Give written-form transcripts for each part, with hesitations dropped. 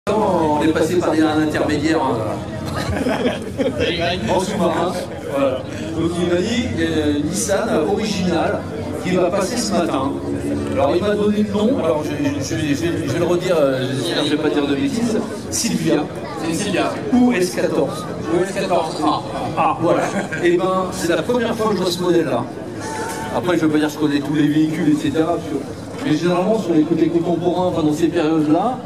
On est passé par un intermédiaire en sous-marin. Voilà. Donc il m'a dit Nissan original qui va passer ce matin. Alors il m'a donné le nom, alors je vais le redire, je ne vais pas dire de bêtises, Silvia. C'est Silvia. Ou S14. Ou S14. Ah, voilà. Et ben c'est la première fois que je vois ce modèle-là. Après je ne veux pas dire que je connais tous les véhicules, etc. Mais généralement sur les côtés contemporains, enfin dans ces périodes-là.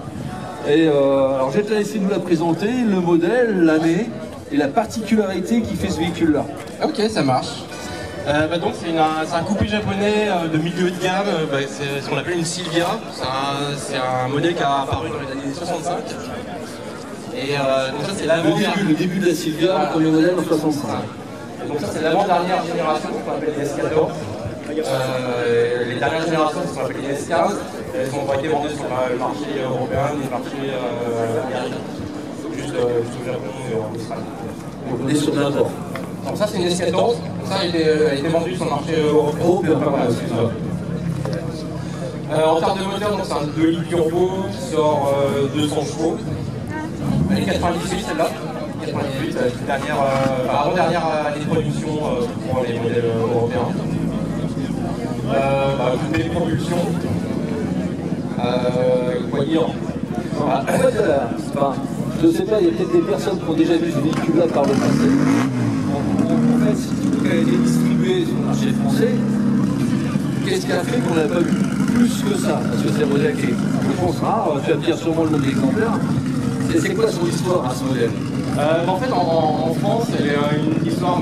Et alors je vais te laisser nous la présenter, le modèle, l'année et la particularité qui fait ce véhicule-là. Ok, ça marche. Donc c'est un coupé japonais de milieu de gamme, c'est ce qu'on appelle une Silvia. C'est un modèle qui a apparu dans les années 65. Et donc ça c'est le début de la Silvia, voilà. Le premier modèle en 65. Donc ça c'est l'avant-dernière génération qu'on appelle les S14. Les dernières générations qui sont appelées les S15, elles ont été vendues sur le marché européen et le marché américain. Juste au Japon et en Australie. Donc on est sur de l'import. Donc ça c'est une S14, ça a été vendu sur le marché européen. En termes de moteur, c'est un 2 litres turbo qui sort 200 chevaux. Elle est 98 celle-là. 98, avant-dernière année de production pour les modèles européens. Coupé de propulsion. Quoi dire en fait, je ne sais pas, il y a peut-être des personnes qui ont déjà vu ce véhicule-là par le passé. En fait, c'est tout qui a été distribué sur le marché français. Qu'est-ce qui a fait qu'on n'a pas vu plus que ça? Parce que c'est un modèle qui est, je pense, rare. Tu vas me dire sûrement le nom de l'exemplaire. C'est quoi son histoire à ce modèle? En fait, en France, elle est une histoire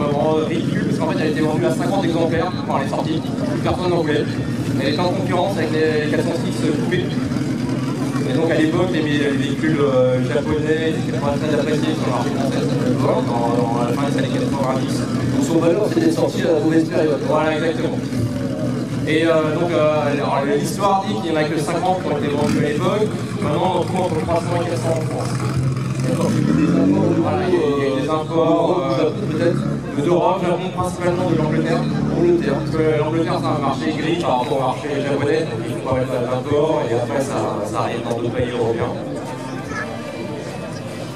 ridicule parce qu'en fait, elle a été vendue à 50 exemplaires quand elle est sortie. Personne n'en voulait. Elle était en concurrence avec les 406 coupés. Et donc à l'époque, les véhicules japonais étaient pas très appréciés sur le marché français, dans la fin des années 90. Donc son valeur c'était sorti à la mauvaise période. Voilà, exactement. Et donc l'histoire dit qu'il n'y en a que 50 qui ont été vendus à l'époque. Maintenant, on trouve entre 300 et 400 en France. Il y a des imports d'Europe, Japon, principalement de l'Angleterre. Parce que l'Angleterre c'est un marché gris par rapport au marché japonais, donc il faut pas mettre d'import et après ça arrive dans d'autres pays européens.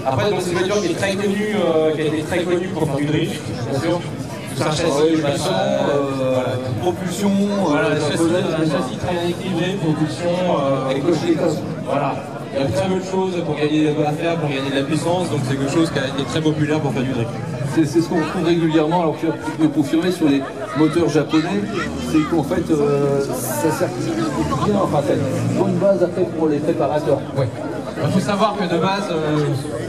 Après donc c'est une voiture qui est très connue, qui a été très connue pour faire du drift, bien sûr. C'est un châssis propulsion, un châssis très équilibré, propulsion avec le clé-casse. Voilà. Il y a très peu de choses pour gagner à faire, pour gagner de la puissance, donc c'est quelque chose qui a été très populaire pour faire du drift. C'est ce qu'on retrouve régulièrement, alors tu peux confirmer sur les moteurs japonais, c'est qu'en fait ça sert bien, enfin c'est une bonne base après pour les préparateurs. Ouais. Il faut savoir que de base,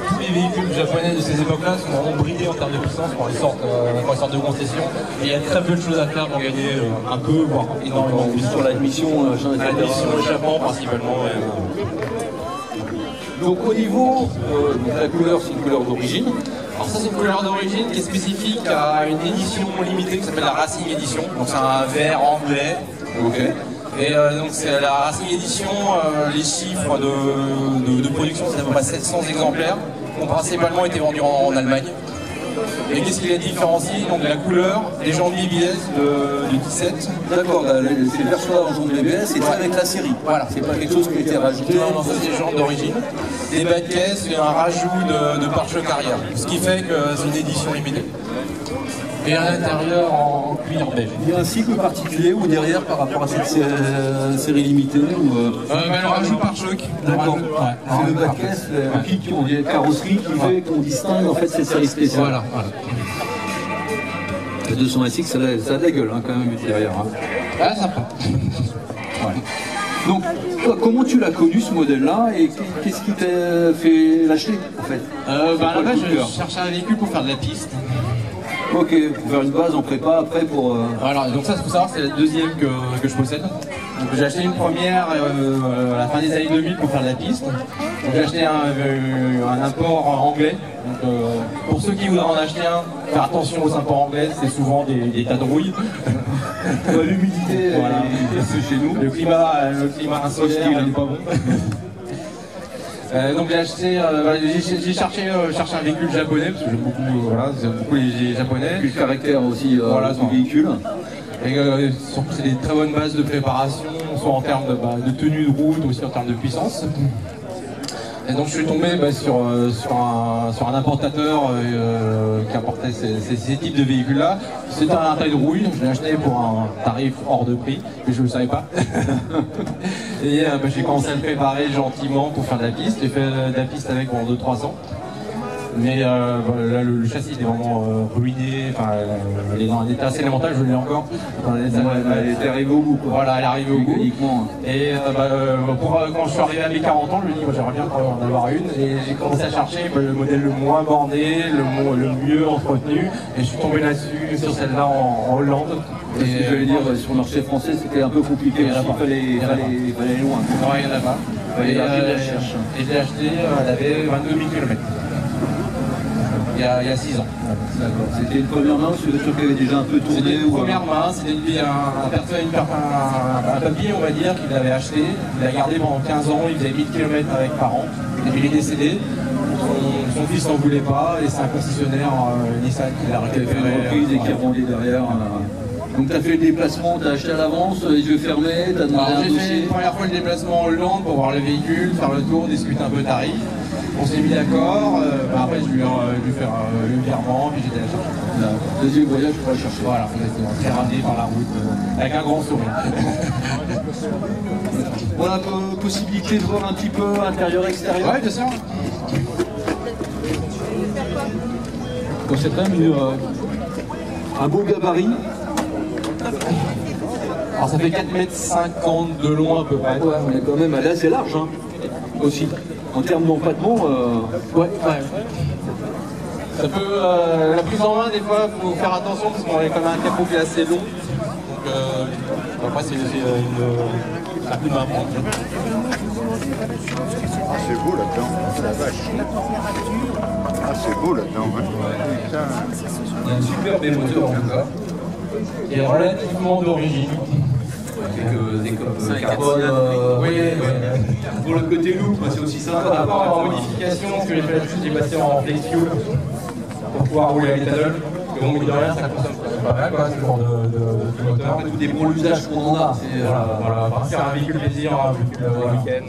tous les véhicules japonais de ces époques-là sont vraiment bridés en termes de puissance quand ils sortent de concession. Et il y a très peu de choses à faire pour gagner un peu, voire énormément. Sur l'admission, au Japon principalement. Donc au niveau de la couleur, c'est une couleur d'origine. Alors ça c'est une couleur d'origine qui est spécifique à une édition limitée qui s'appelle la Racing Edition. Donc c'est un vert anglais. Ok. Et donc c'est la Racing Edition, les chiffres de production c'est à peu près 700 exemplaires qui ont principalement été vendus en Allemagne. Et qu'est-ce qui les différencie? Donc la couleur, les jantes BBS du 17. D'accord, c'est le perçoir en jantes BBS et avec la série. Voilà. C'est pas quelque chose qui a été rajouté. Non, ça c'est les jantes d'origine. Des bas de caisse et un rajout de pare-choc arrière. Ce qui fait que c'est une édition limitée. Et à l'intérieur en cuir beige. Il y a un cycle particulier ou derrière par rapport à cette série limitée ou le rajout pare-choc. D'accord. C'est le bas de caisse, le kit, on dit carrosserie qui fait qu'on distingue en fait cette série spéciale. Voilà. La 226, ça a de la gueule hein, quand même derrière. Hein. Ah, sympa. Ouais. Donc, toi, comment tu l'as connu ce modèle-là et qu'est-ce qui t'a fait l'acheter en fait? Là-bas, je cherchais un véhicule pour faire de la piste. Ok, pour faire une base en prépa après pour... Voilà, donc ça, il faut savoir, c'est la deuxième que je possède. Donc j'ai acheté une première à la fin des années 2000 pour faire de la piste. Donc j'ai acheté un import anglais. Donc, pour ceux qui voudraient en acheter un, faire attention aux imports anglais, c'est souvent des tas de rouille. L'humidité, voilà. chez nous. Le climat insulaire n'est pas bon. Donc j'ai cherché un véhicule japonais parce que j'aime beaucoup les japonais. Puis le caractère aussi du véhicule. Et surtout c'est des très bonnes bases de préparation, soit en termes de tenue de route, aussi en termes de puissance. Et donc je suis tombé sur un importateur qui importait ces types de véhicules-là. C'était un taille de rouille, je l'ai acheté pour un tarif hors de prix, mais je ne le savais pas. Et j'ai commencé à le préparer gentiment pour faire de la piste. J'ai fait de la piste avec pendant 2-3 ans. Mais là, le châssis était vraiment ruiné, enfin, elle est dans un état assez élémental, je l'ai encore. Elle était arrivée au bout, quoi. Voilà, elle est arrivée au bout. Uniquement. Et quand je suis arrivé à mes 40 ans, je me dis, j'aimerais bien en avoir une. Et j'ai commencé à chercher le modèle le moins borné, le mieux entretenu. Et je suis tombé là-dessus, sur celle-là en Hollande. Et je vais dire, sur le marché français, c'était un peu compliqué. Il fallait aller loin. Non, il n'y en a pas. Et je l'ai acheté, elle avait 22 000 km. Il y a 6 ans. C'était une première main, parce que le truc avait déjà un peu tourné. C'était une première main, c'était un papier, on va dire, qu'il avait acheté. Il l'a gardé pendant 15 ans, il faisait 1000 km avec par an. Et puis il est décédé. Son fils n'en voulait pas, et c'est un concessionnaire Nissan qui l'a récupéré. Et qui a rendu derrière. Donc tu as fait le déplacement, tu as acheté à l'avance, les yeux fermés, tu as demandé un dossier. J'ai fait une première fois le déplacement en Hollande pour voir le véhicule, faire le tour, discuter un peu tarif. On s'est mis d'accord, après je lui ai fait le virement, puis j'étais à la chercher. Deuxième voyage pour la chercher. Voilà, très ramené par la route, avec un grand sourire. On a possibilité de voir un petit peu intérieur-extérieur. Oui, bien sûr. Donc c'est quand même un beau gabarit. Alors ça fait 4,50 m de long à peu près. Ouais, on est quand même assez large, hein, aussi. En termes d'empattement, ouais. Ça peut, la prise en main, des fois, il faut faire attention parce qu'on est quand même un capot qui est assez long. Donc après, c'est un coup de main à prendre. Ah, c'est beau là-dedans, la vache. Ah, c'est beau là-dedans, hein. il y a une superbe émoteur en tout cas. Et relativement d'origine. Quelques écopes carbone. Oui. Pour le côté look, c'est aussi sympa. Par rapport en modification, ce que j'ai fait là-dessus, j'ai passé en flex fuel pour pouvoir rouler à l'éthanol. Parce que bon, mine de rien, ça consomme pas mal, quoi, ce genre de moteur. Tout dépend de l'usage qu'on en a. Voilà. Faire un véhicule plaisir, un véhicule week-end.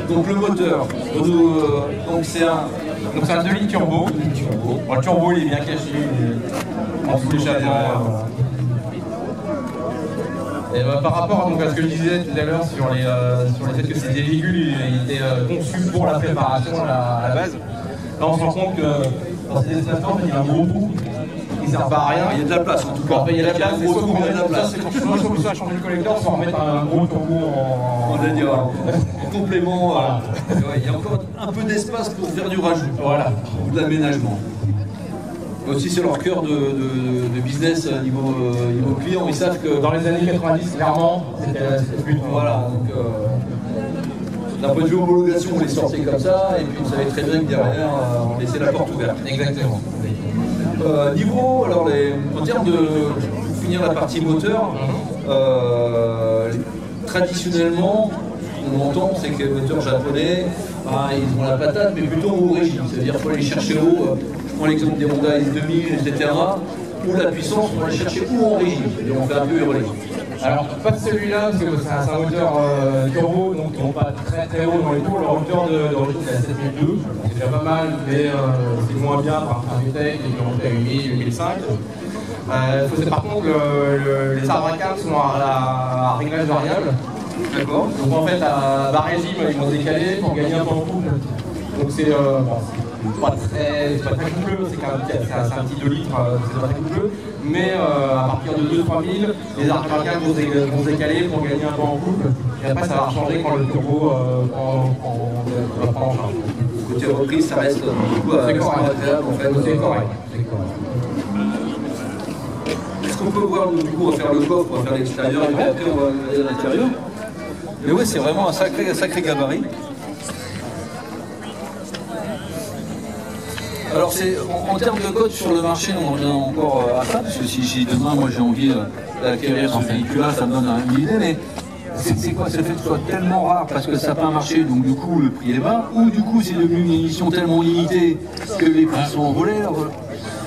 Donc le moteur, donc c'est un 2 litres turbo. Bon, le turbo il est bien caché en dessous l'échappement. Et par rapport à ce que je disais tout à l'heure sur les faits que ces véhicules étaient conçus pour la préparation à la base, là on se rend compte que dans ces espaces-là il y a un gros trou qui ne sert pas à rien. Il y a de la place en tout cas. Il y a de la place, il y a de la place. Moi je trouve ça à changer le collecteur sans remettre un gros turbo en complément. Voilà. Il y a encore un peu d'espace pour faire du rajout. Voilà. Ou de l'aménagement. Aussi c'est leur cœur de business niveau client, ils savent que dans les années 90 clairement c'était plus voilà, donc d'un point de vue homologation on les sortait comme ça et puis vous savez très bien que derrière on laissait la porte ouverte. Exactement. Niveau, alors en termes de pour finir la partie moteur, traditionnellement on entend c'est que les moteurs japonais ils ont la patate mais plutôt en origine, c'est-à-dire qu'il faut aller chercher haut. Je prends l'exemple des Honda S2000, etc. Où la puissance, on va la chercher où en régime. Et on fait un peu hurler. Alors, pas de celui-là, parce que c'est un moteur turbo, donc ils vont pas très haut dans les tours. Leur moteur d'origine est à 7002, c'est déjà pas mal, mais c'est moins bien par un VTEC, qui est monté à 8000, 8005. Par contre, les arbres à câble sont à réglage variable. D'accord. Donc en fait, à bas régime, ils vont se décaler pour gagner un temps de couple. Donc c'est pas très coupleux, c'est un petit 2 litres, c'est pas très coupleux, mais à partir de 2-3 000, les arbres à câble vont se décaler pour gagner un temps en couple, et après ça va changer quand le turbo va prendre en charge. Côté reprise, ça reste agréable en fait. C'est correct. Est-ce qu'on peut voir, du coup, on va faire le coffre, on va faire l'extérieur, et puis après on va aller à l'intérieur. Mais ouais, c'est vraiment un sacré gabarit. Alors c'est en termes de code sur le marché, on revient encore à ça, parce que si demain moi j'ai envie d'acquérir ce véhicule-là, ça me donne une idée, mais c'est quoi? C'est le fait que ce soit tellement rare parce que ça n'a pas marché, donc du coup le prix est bas, ou du coup c'est devenu une édition tellement limitée que les prix sont envolés.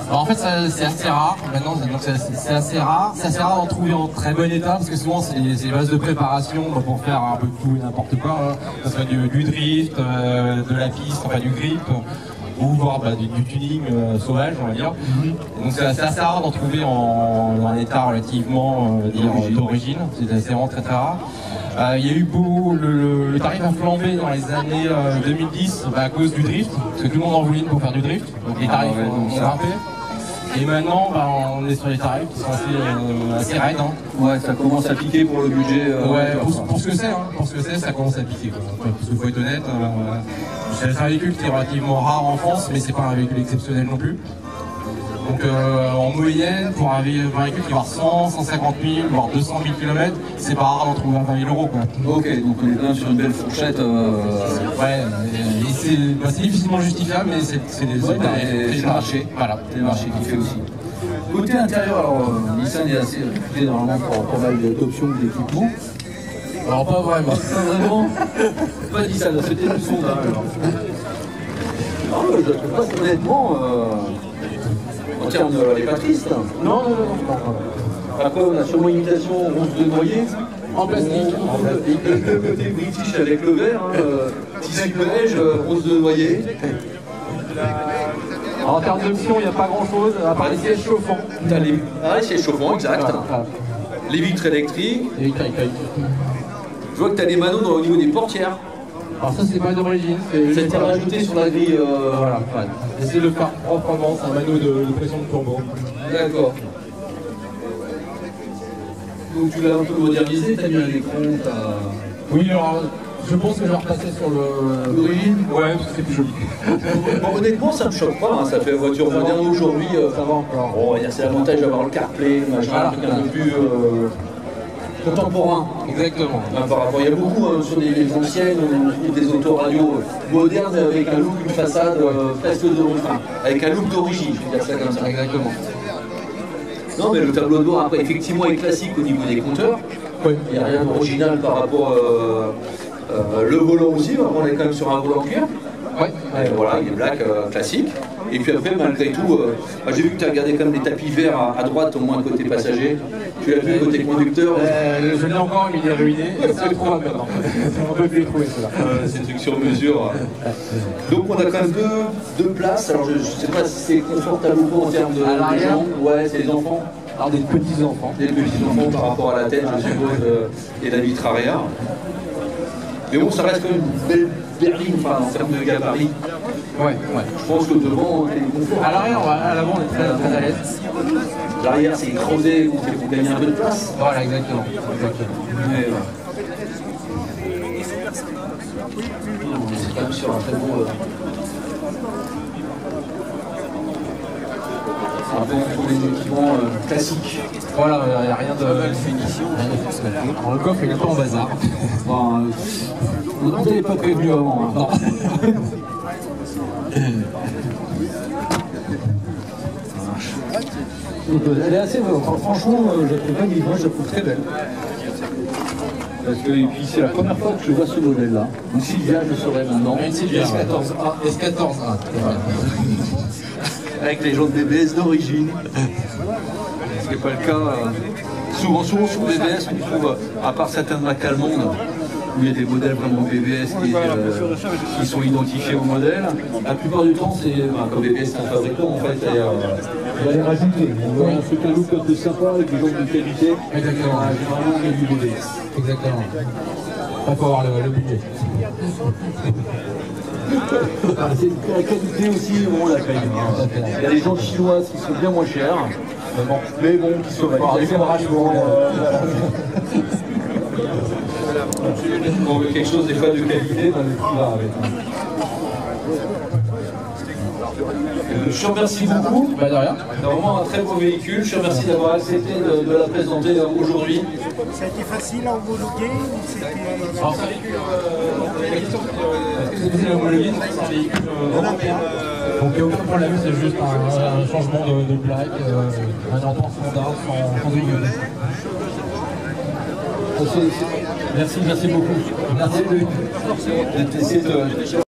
Alors en fait c'est assez rare maintenant, donc c'est assez rare d'en trouver en très bon état parce que souvent c'est des bases de préparation pour faire un peu tout et n'importe quoi, hein. Que ce soit du drift, de la piste, enfin du grip, ou voire du tuning sauvage on va dire. Donc c'est assez rare d'en trouver en état relativement d'origine, c'est vraiment très rare. Il y a eu le tarif a flambé dans les années 2010 à cause du drift, parce que tout le monde en voulait pour faire du drift, donc les tarifs ont grimpé. Et maintenant, on est sur des tarifs qui sont assez raides. Hein. Ouais, ça commence à piquer pour le budget. Pour ce que c'est, ça commence à piquer. Quoi. Parce qu'il faut être honnête, c'est un véhicule qui est relativement rare en France, mais c'est pas un véhicule exceptionnel non plus. Donc en moyenne, pour un véhicule qui va avoir 100, 150 000, voire 200 000 km, c'est pas rare d'en trouver à 20 000 €. Quoi. Ok, donc on est bien sur une belle fourchette. Ouais, c'est difficilement justifiable, mais c'est le marché. Voilà, c'est le marché qui fait aussi. Côté intérieur, alors Nissan est assez réputé normalement pour pas mal d'options d'équipement. Alors pas vraiment. Pas vraiment. Pas Nissan, c'était le sondage alors. Non, je trouve pas honnêtement. En termes de les pas tristes. Non. Après, on a sûrement une imitation ronce de noyer. En plastique. Le côté british avec le vert, tissu beige, ronce de noyer. En termes d'options, il n'y a pas grand chose, à part les sièges chauffants. Les sièges chauffants, exact. Voilà. Les vitres électriques. Je vois que tu as des manos au niveau des portières. Alors ça c'est pas d'origine, ça a été rajouté sur la grille. Voilà. J'essaie de le faire proprement, c'est un manneau de pression de turbo. D'accord. Donc tu l'as un peu modernisé, tu as mis un écran, Oui, alors je pense que je vais repasser sur l'origine. Ouais, parce que c'est plus joli. Bon, honnêtement, ça me choque pas, hein. Ça fait voiture moderne aujourd'hui. Ça va encore. Bon, c'est l'avantage d'avoir le CarPlay, machin, un truc un peu plus contemporain. Exactement. Par rapport, il y a beaucoup sur des anciennes, des autoradios modernes avec un look, une façade presque d'origine, avec un look d'origine, je vais dire ça comme ça. Exactement. Non, mais le tableau de bord, après, effectivement, est classique au niveau des compteurs. Oui. Il n'y a rien d'original par rapport le volant aussi. On est quand même sur un volant cuir. Ouais. Voilà, il est black classique. Et puis après, malgré tout, j'ai vu que tu as regardé quand même les tapis verts à droite, au moins côté passager. Tu l'as vu côté conducteur. Je l'ai encore, mais il est ruiné. C'est introuvable maintenant. On peut plus les trouver, cela. C'est un truc sur mesure. Donc on a quand même deux places. Alors je ne sais pas si c'est confortable ou pas en termes de gens. Ouais, c'est les enfants. Alors des petits enfants. Des petits enfants par rapport à la tête, je suppose, et la vitre arrière. Mais bon, ça reste quand même une belle berline, enfin, en termes de gabarit. Ouais. Je pense que devant, t'es confort. À l'arrière, à l'avant, on est très à l'aise. L'arrière, c'est creusé, vous pouvez gagner un peu de place. Voilà, exactement. Mais, c'est quand même sur un très beau. Un peu des équipements classiques. Voilà, il n'y a rien de finition. Alors le coffre, il est pas en bazar. On n'avait pas prévenu avant. Hein. Donc, elle est assez. Franchement, je la trouve magnifique, je la trouve très belle. Parce que, et puis c'est la première fois que je vois ce modèle-là. Une Silvia, je saurais maintenant. Une Silvia S14A. S14A. Avec les jantes BBS d'origine. Ce qui n'est pas le cas. Souvent sur BBS, on trouve, à part certains de la Calmonde, où il y a des modèles vraiment BBS qui sont identifiés au modèle. La plupart du temps, c'est comme BBS c'est un fabricant, en fait, il va les rajouter. On va un truc un look un peu sympa avec des gens de qualité. Exactement. Généralement, il y a du BBS. Exactement. Il faut avoir le budget. C'est la qualité aussi, bon, la qualité. Il y a des gens chinoises qui sont bien moins chères. Mais bon, qui sont vachement. On veut quelque chose des fois de qualité dans les prix là avec. Je te remercie beaucoup. Bah de rien. C'est vraiment un très beau véhicule. Je te remercie d'avoir accepté de la présenter aujourd'hui. Ça a été facile à homologuer ou c'était... Alors, c'est un véhicule. La question est-ce que c'est possible à homologuer? C'est un véhicule européen. Donc il n'y a aucun problème, c'est juste un changement de plaque, un entente standard sans grille. Merci beaucoup. Merci de